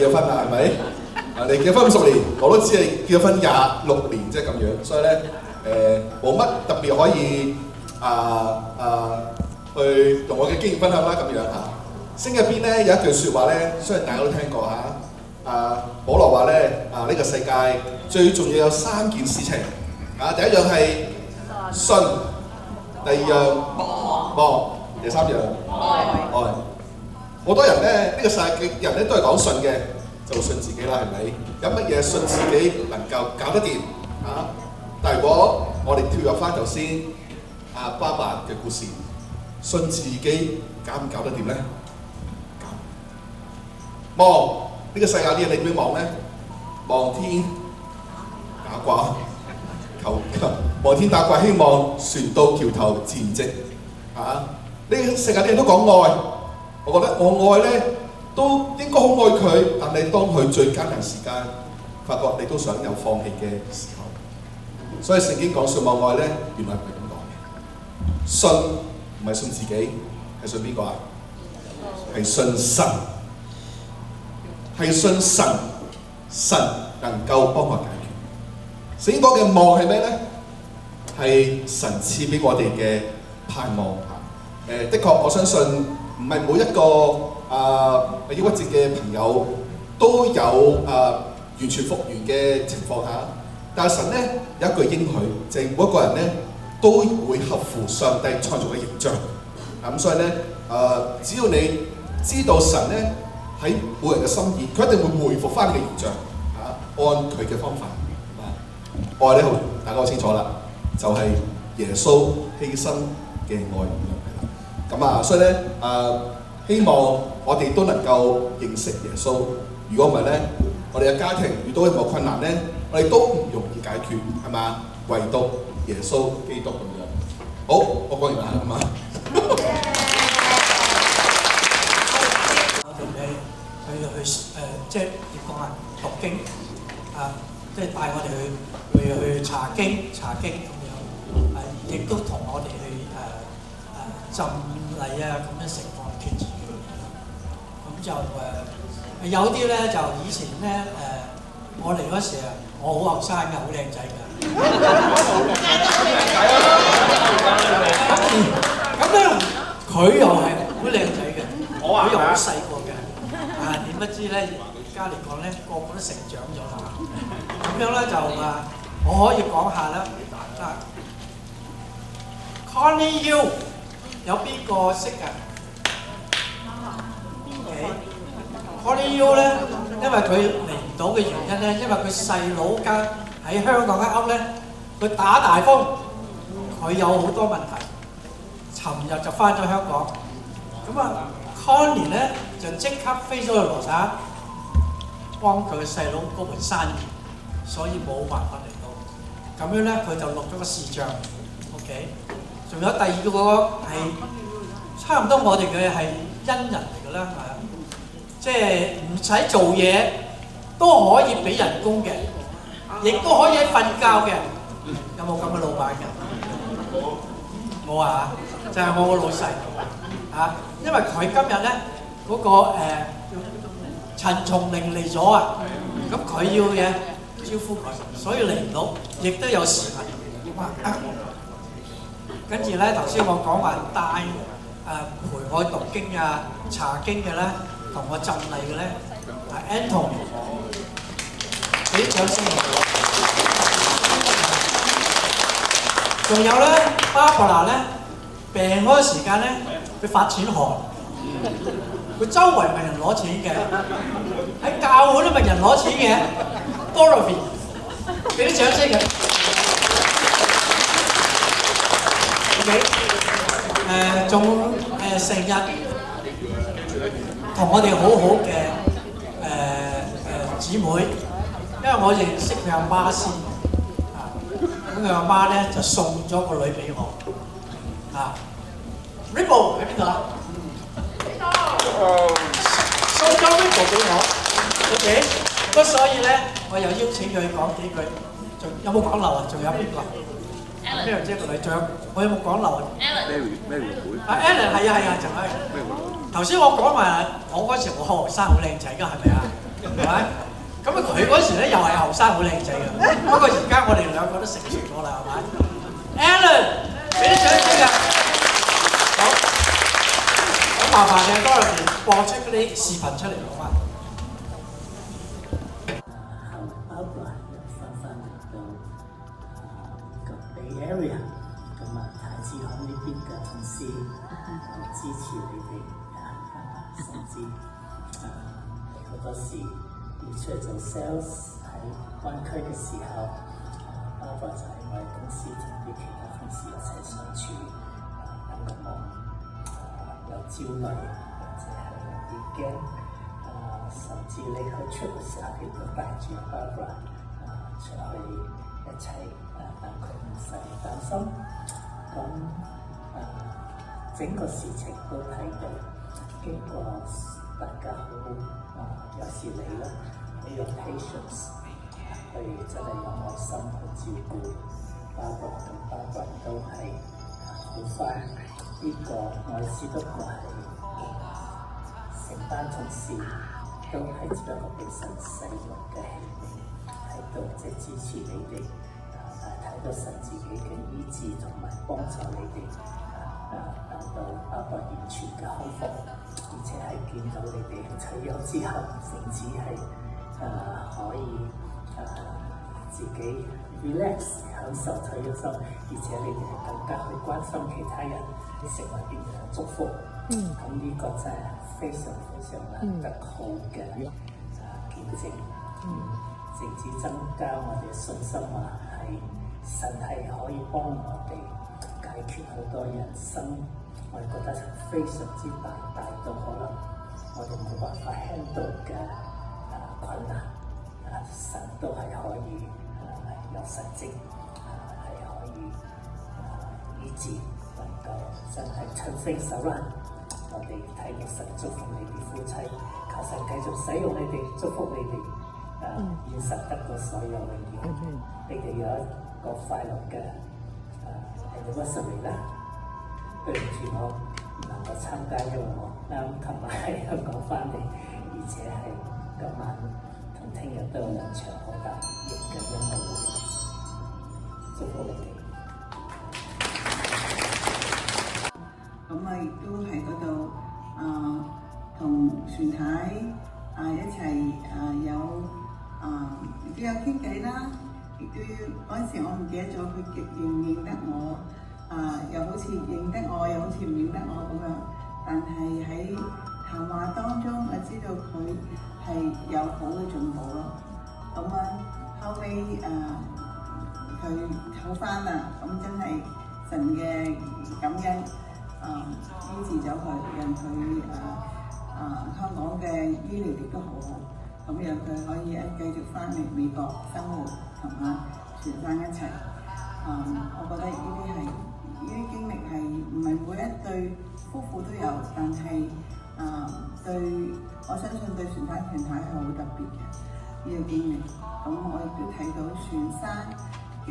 結咗婚啦，係咪？你結咗婚50年，我都知你結咗婚26年，即係咁樣，所以咧冇乜特別可以去同我嘅經驗分享啦，咁樣嚇。聖經入邊咧有一句説話咧，相信大家都聽過嚇。保羅話咧呢個世界最重要有3件事情第一樣係信，第二樣望，第3樣愛。好多人咧呢個世界嘅人咧都係講信嘅，就信自己啦，係咪？有乜嘢信自己能夠搞得掂但係如果我哋跳入翻頭先爸爸嘅故事，信自己搞唔搞得掂咧？望呢個世界啲嘢你點樣望咧？望天打卦，望天打卦，希望船到橋頭自然直呢個世界啲人都講愛，我覺得我愛咧都應該好愛佢，但係當佢最艱難時間，發覺你都想有放棄嘅時候，所以聖經講信望愛咧，原來唔係咁講嘅。信唔係信自己，係信邊個啊？係信神，係信神，神能夠幫我解決。聖經講嘅望係咩咧？係神賜俾我哋嘅盼望的確，我相信唔係每一個抑鬱症嘅朋友都有完全復原嘅情況下，但係神咧有一句應許，就係每一個人咧都會合乎上帝創造嘅形象。咁所以咧只要你知道神咧喺每人嘅心意，佢一定會回復翻你嘅形象按佢嘅方法。愛咧好，大家好清楚啦，就係耶穌犧牲嘅愛。咁所以咧希望我哋都能夠認識耶穌。如果唔係咧，我哋嘅家庭遇到任何困難咧，我哋都唔容易解決，係嘛？唯獨耶穌基督咁樣。好，我講完啦，咁我哋去即係點講啊？讀經即係帶我哋去查經咁樣，亦都同我哋去浸禮咁樣情況決志嘅。咁就有啲咧就以前咧我嚟嗰時我好後生嘅，好靚仔㗎。咁咧佢又係好靚仔嘅，佢又好細個嘅。點不知咧而家嚟講咧個個都成長咗啦。咁樣咧就我可以講下啦。Connie U 有邊個識㗎？Connie U 咧，因為佢嚟唔到嘅原因咧，因為佢細佬間喺香港間屋咧，佢打大風，佢有好多問題。尋日就翻咗香港，咁Connie 咧就即刻飛咗去羅省，幫佢嘅細佬嗰盤生意，所以冇辦法嚟到。咁樣咧，佢就錄咗個視像 ，OK。仲有第二個係差唔多我哋嘅係恩人嚟嘅啦，即係唔使做嘢都可以俾人工嘅，亦都可以喺瞓覺嘅。有冇咁嘅老闆嘅？冇啊，就係我個老細因為佢今日咧嗰個陳松伶嚟咗咁佢要嘅招呼佢，所以嚟唔到，亦都有視頻。跟住咧，頭先我講話帶陪我讀經查經嘅咧，同我浸禮嘅咧，Anton， 俾掌聲。仲有咧，Barbara咧病嗰個時間咧，佢發錢寒，佢周圍問人攞錢嘅，喺教會都問人攞錢嘅 ，Dorothy， 俾啲掌聲嘅。仲成日同我哋好好嘅姊妹，因為我認識佢阿媽先咁佢阿媽咧就送咗個女俾我Ripple 喺邊度啊？送咗 Ripple 俾我 ，OK， 咁所以咧我又邀請佢講幾句，仲有冇講漏啊？仲有邊個？咩人啫個女將？我有冇講漏啊 ？Mary 會。Alan 係啊，就係。頭先我講埋我嗰時我學生好靚仔㗎，係咪啊？係咪？咁啊，佢嗰時咧又係後生好靚仔嘅，不過而家我哋兩個都成熟咗啦，係咪 ？Alan， 俾啲掌聲啊！好，咁麻煩你多謝播出嗰啲視頻出嚟講翻。area 咁啊，太子行呢邊嘅同事支持你哋甚至好多時要出嚟做 sales 喺灣區嘅時候，包括就喺我哋公司同啲其他同事一齊相處，感覺我有焦慮或者係有啲驚，甚至你去出嘅時候，亦都帶住 Barbara 出去一齊。等佢唔使擔心，咁整個事情都睇到，經過大家好有時你啦，你用 patience 去真係有愛心去照顧Barbara，咁Barbara都係好快呢個我只不過係成班同事都係只不過被神使用嘅器皿喺度，即係支持你哋。睇到神自己嘅醫治同埋幫助你哋，等到Barbara完全嘅康復，而且係見到你哋退休之後，甚至係可以自己 relax 享受退休生活，而且你哋係更加去關心其他人，成為別人嘅祝福。咁呢個真係非常非常難得好嘅見證，甚至增加我哋嘅信心係。神係可以幫我哋解決好多人生，我哋覺得非常之大到可能我哋冇辦法 handle 嘅困難，神都係可以有神蹟，係可以醫治，能夠真係親身手啦。我哋睇到神祝福你哋夫妻，求神繼續使用你哋，祝福你哋，現實得到所有嘅嘢，你哋有一個快樂嘅anniversary啦。對唔住我唔能夠參加，因為我啱琴晚喺香港翻嚟，而且係今晚同聽日都有兩場好大型嘅音樂會，祝福你哋。咁我亦都喺嗰度同船太一齊有亦都有傾偈啦。亦都嗰陣時我唔記得咗佢認唔認得我，又好似認得我，又好似唔認得我咁樣。但係喺談話當中，我知道佢係有好嘅進步咯。咁後尾佢好返啦，咁真係神嘅感恩醫治咗佢，讓佢香港嘅醫療亦都好好。咁讓佢可以繼續翻嚟美國生活，同船生一齊。我覺得呢啲經歷係唔係每一對夫婦都有，但係我相信對船太係好特別嘅呢個經歷。咁我亦都睇到船生嘅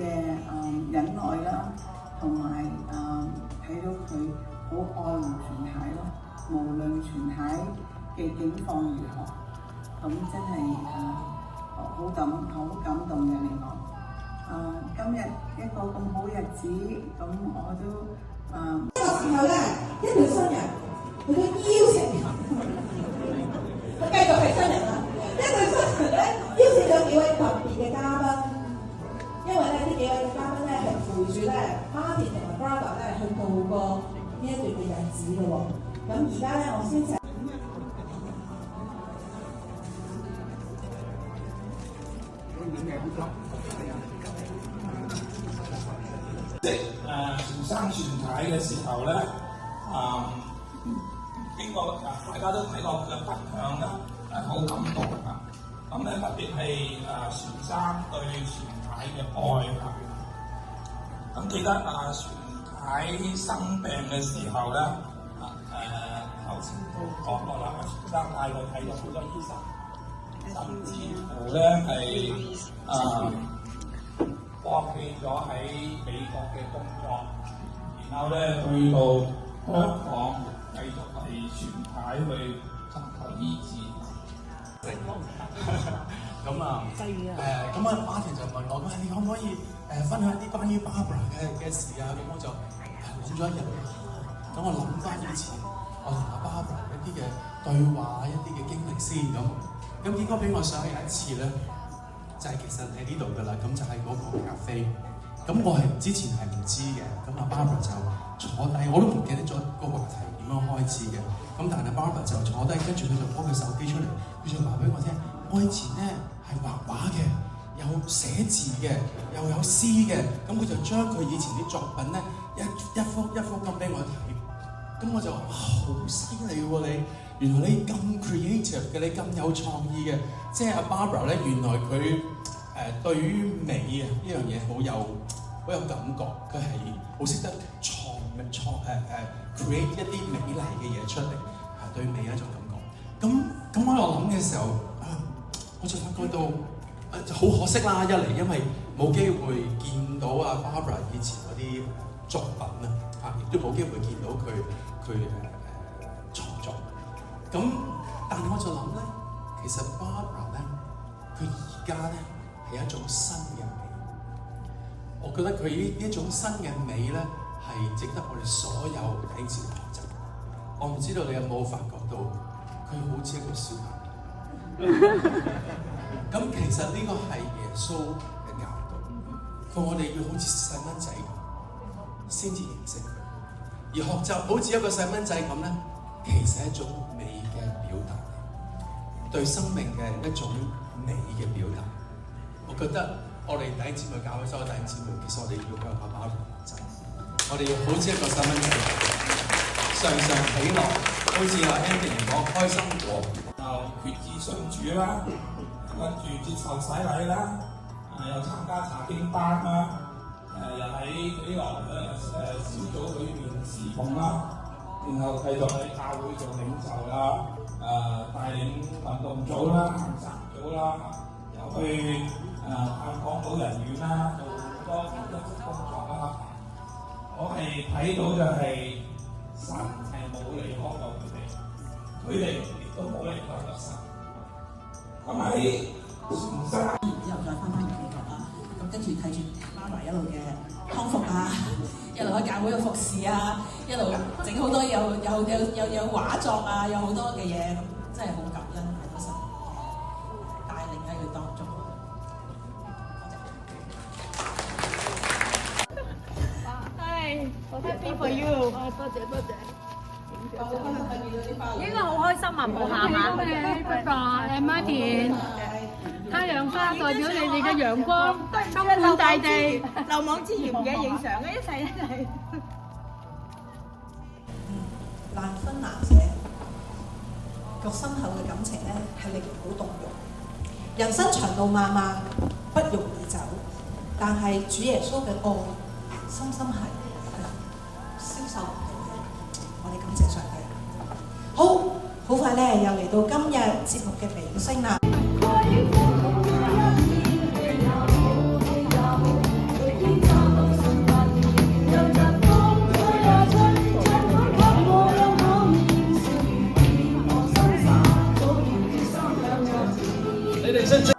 忍耐啦，同埋睇到佢好愛護船太咯，無論船太嘅境況如何。咁真係好感動嘅令我。今日一個咁好日子，咁我都呢個時候咧，一對新人佢都邀請，佢繼續係新人啦。一對新人咧邀請咗幾位特別嘅嘉賓，因為咧呢幾位嘅嘉賓咧係陪住咧 Martin 同埋 Barbara 咧去度過呢一段嘅日子嘅喎。咁而家咧我先請。船生船太嘅時候咧，經過大家都睇過佢嘅分享啦，好感動啊！咁咧特別係船生對船太嘅愛啊！咁記得船太生病嘅時候咧，頭先都講過啦，船生帶佢睇咗好多醫生，甚至乎咧係放棄咗喺美國嘅工作，然後咧去到香港繼續為船太去尋求醫治。啊。咁啊，Martin 就問我：喂，你可唔可以分享啲關於 Barbara 嘅事啊？咁我就諗咗一日，咁我諗翻以前我同阿 Barbara 一啲嘅對話、一啲嘅經歷先咁。咁結果俾我想起有一次咧，就係其實喺呢度噶啦，咁就係嗰個咖啡。咁我係之前係唔知嘅，咁阿 Barbara 就坐低，我都唔記得咗個話題點樣開始嘅。咁但係 Barbara 就坐低，跟住佢就攞佢手機出嚟，佢就話俾我聽：我以前咧係畫畫嘅，有寫字嘅，又有詩嘅。咁佢就將佢以前啲作品咧一幅一幅咁俾我睇。咁我就話：好犀利喎你！原來你咁 creative 嘅，你咁有創意嘅。即係阿 Barbara 咧，原來佢對於美啊呢樣嘢好有感覺，佢係好識得create 一啲美麗嘅嘢出嚟，對美一種感覺。咁我喺度諗嘅時候，我就發覺到就好可惜啦。一嚟因為冇機會見到阿 Barbara 以前嗰啲作品啊，亦都冇機會見到佢創作。咁但係我就諗咧，其實 Barbara 咧，佢而家咧係一種新嘅美。我覺得佢呢一種新嘅美咧，係值得我哋所有弟兄姊妹學習。我唔知道你有冇發覺到，佢好似一個小朋友。咁其實呢個係耶穌嘅教導，佢我哋要好似細蚊仔咁先至認識佢，而學習好似一個細蚊仔咁咧，其實係一種美嘅表達，對生命嘅一種美嘅表達。我覺得我哋弟兄姊妹教會所有弟兄姊妹，其實我哋要向阿 Barbara 學習，我哋要好似一個細蚊仔，常常喜樂，好似阿 Andy 講開心果，就決志信主啦，跟住接受洗禮啦，又參加查經班啦，又喺幾個小組裏面侍奉啦，然後繼續喺教會做領袖啦，帶領運動組啦、行山組啦，又去探訪老人院啦，做好多義工作啦。我係睇到就係神係冇離開過佢哋亦都冇離開過神。咁喺前山，然之後再翻返嚟美國啦，咁跟住睇住 Barbara 一路嘅康復啊，一路喺教會嘅服侍啊，一路整好多有畫作啊，有好多嘅嘢，咁真係好感恩好多神帶領喺佢當中。我 happy for you。多謝。應該好開心啊，冇喊啊。Barbara Martin，太陽花代表你哋嘅陽光，充滿大地。漏網之魚唔記得影相嘅，一齊。難分難捨，個深厚嘅感情咧係令人好動容。人生長路漫漫，不容易走，但係主耶穌嘅愛，深深係消受唔到嘅。我哋感謝上帝。好快咧，又嚟到今日節目嘅尾聲啦。你哋識唔識？